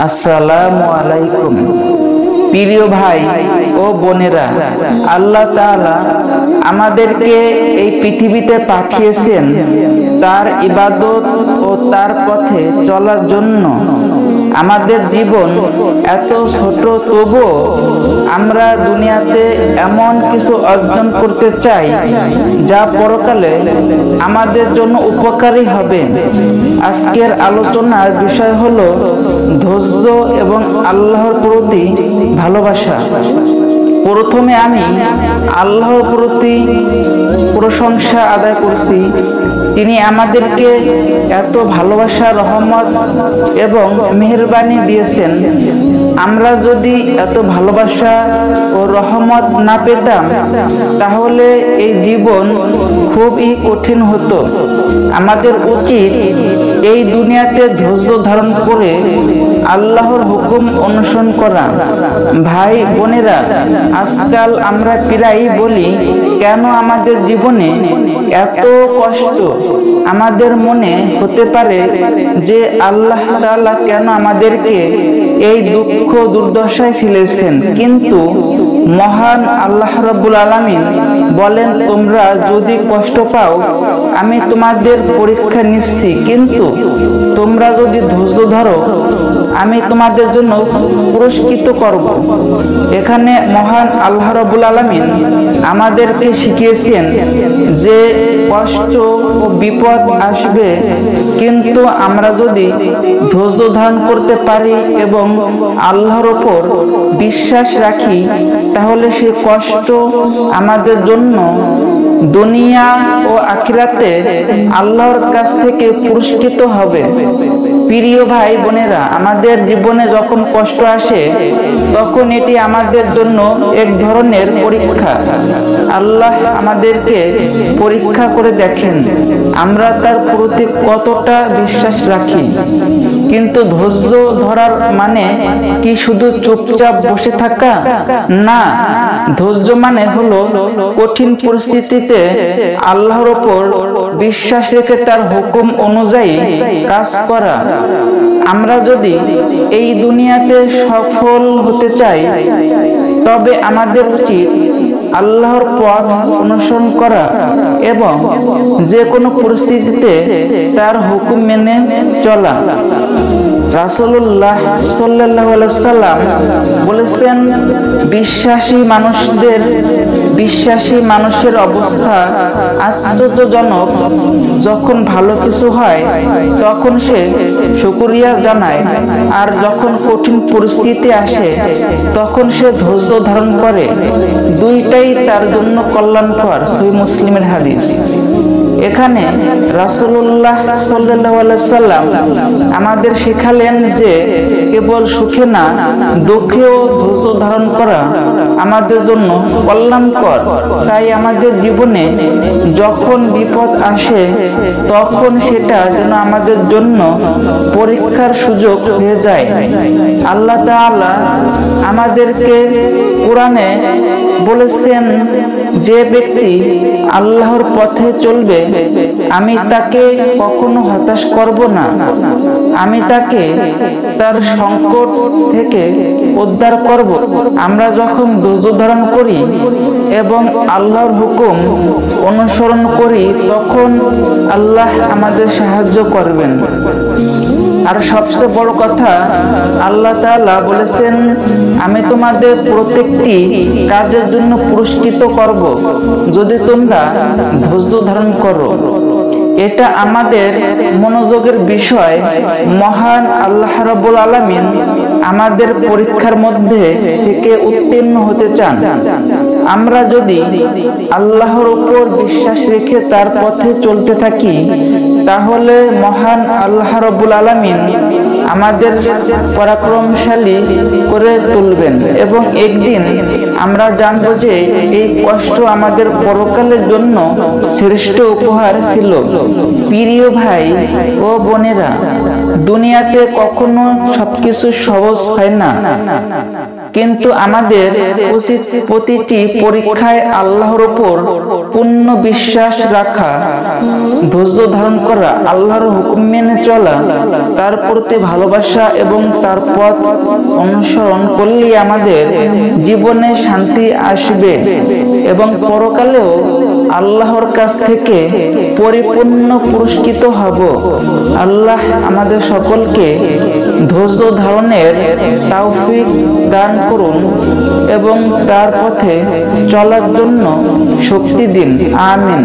আসসালামু আলাইকুম। প্রিয় ভাই ও বোনেরা, আল্লাহ তাআলা আমাদেরকে এই পৃথিবীতে পাঠিয়েছেন তার ইবাদত ও তার পথে চলার জন্য। আমাদের জীবন এত ছোট, তবুও আমরা দুনিয়াতে এমন কিছু অর্জন করতে চাই যা পরকালে আমাদের জন্য উপকারী হবে। আজকের আলোচনার বিষয় হলো ধৈর্য এবং আল্লাহর প্রতি ভালোবাসা। প্রথমে আমি আল্লাহর প্রতি প্রশংসা আদায় করছি। তিনি আমাদেরকে এত ভালোবাসা, রহমত এবং মেহেরবানি দিয়েছেন। আমরা যদি এত ভালোবাসা ও রহমত না পেতাম তাহলে এই জীবন খুবই কঠিন হতো। আমাদের উচিত এই দুনিয়াতে ধৈর্য ধারণ করে আল্লাহর হুকুম অনুসরণ করা। ভাই বোনেরা, আজকাল আমরা প্রায়ই বলি, কেন আমাদের জীবনে এত কষ্ট? আমাদের মনে হতে পারে যে আল্লাহ তাআলা কেন আমাদেরকে এই দুঃখ দুর্দশায় ফেলেছেন। কিন্তু মহান আল্লাহ রাব্বুল আলামিন বলেন, তোমরা যদি কষ্ট পাও আমি তোমাদের পরীক্ষা নিচ্ছি, কিন্তু তোমরা যদি ধৈর্য ধরো আমি তোমাদের জন্য পুরস্কৃত করব। এখানে মহান আল্লাহ রাব্বুল আলামিন আমাদেরকে শিখিয়েছেন যে কষ্ট ও বিপদ আসবে, কিন্তু আমরা যদি ধৈর্য ধারণ করতে পারি এবং আল্লাহর ওপর বিশ্বাস রাখি তাহলে সেই কষ্ট আমাদের জন্য দুনিয়া ও আখিরাতে আল্লাহর কাছ থেকে পুরস্কৃত হবে। প্রিয় ভাই বোনেরা, আমাদের জীবনে যখন কষ্ট আসে তখন এটি আমাদের জন্য এক ধরনের পরীক্ষা। আল্লাহ আমাদেরকে পরীক্ষা করে দেখেন আমরা তার প্রতি কতটা বিশ্বাস রাখি। কিন্তু ধৈর্য ধরার মানে কি শুধু চুপচাপ বসে থাকা? না, ধৈর্য মানে হলো কঠিন পরিস্থিতিতে আল্লাহর ওপর বিশ্বাস রেখে তার হুকুম অনুযায়ী কাজ করা। আমরা যদি এই দুনিয়াতে সফল হতে চাই তবে আমাদের উচিত আল্লাহর পথ অনুসরণ করা এবং যে কোনো পরিস্থিতিতে তার হুকুম মেনে চলা। রাসূলুল্লাহ সাল্লাল্লাহু আলাইহি ওয়াসাল্লাম বলেছেন, বিশ্বাসী মানুষের অবস্থা আশ্চর্যজনক। যখন ভালো কিছু হয় তখন সে শুকরিয়া জানায়, আর যখন কঠিন পরিস্থিতি আসে তখন সে ধৈর্য ধারণ করে। দুইটাই তার জন্য কল্যাণকর। সহিহ মুসলিমের হাদিস। এখানে রাসূলুল্লাহ সাল্লাল্লাহু আলাইহি ওয়াসাল্লাম আমাদের শেখালেন যে কেবল সুখে না, দুঃখেও ধৈর্য ধারণ করা আমাদের জন্য কল্যাণকর। তাই আমাদের জীবনে যখন বিপদ আসে তখন সেটা যেন আমাদের জন্য পরীক্ষার সুযোগ হয়ে যায়। আল্লাহ তাআলা আমাদেরকে কোরআনে বলেছেন, যে ব্যক্তি আল্লাহর পথে চলবে আমি তাকে কখনো হতাশ করব না। আমি তাকে তার সংকট থেকে উদ্ধার করব। আমরা যখন ধৈর্য ধারণ করি এবং আল্লাহর হুকুম অনুসরণ করি তখন আল্লাহ আমাদের সাহায্য করবেন। আর সবচেয়ে বড় কথা, আল্লাহ তাআলা বলেছেন, আমি তোমাদের প্রত্যেকটি কাজের জন্য পুরস্কৃত করব যদি তোমরা ধৈর্য ধারণ করো। এটা আমাদের মনোযোগের বিষয়। মহান আল্লাহ রাব্বুল আলামিন আমাদের পরীক্ষার মধ্যে থেকে উত্তীর্ণ হতে চান। আমরা যদি আল্লাহর উপর বিশ্বাস রেখে তার পথে চলতে থাকি তাহলে মহান আল্লাহ রাব্বুল আলামিন আমাদের পরাক্রমশালী করে তুলবেন এবং একদিন আমরা জানবো যে এই কষ্ট আমাদের পরকালের জন্য শ্রেষ্ঠ উপহার ছিল। প্রিয় ভাই ও বোনেরা, দুনিয়াতে কখনো সবকিছু সহজ হয় না। কিন্তু আমাদের উচিত প্রতিটি পরীক্ষায় আল্লাহর উপর পূর্ণ বিশ্বাস রাখা, ধৈর্য ধারণ করা, আল্লাহর হুকুম মেনে চলা, তার প্রতি ভালোবাসা এবং তার পথ অনুসরণ করলেই আমাদের জীবনে শান্তি আসবে এবং পরকালেও আল্লাহর কাছ থেকে পরিপূর্ণ পুরস্কৃত হব। আল্লাহ আমাদের সকলকে ধৈর্য ধারণের তৌফিক দান করুন এবং তার পথে চলার জন্য শক্তি দিন। আমিন।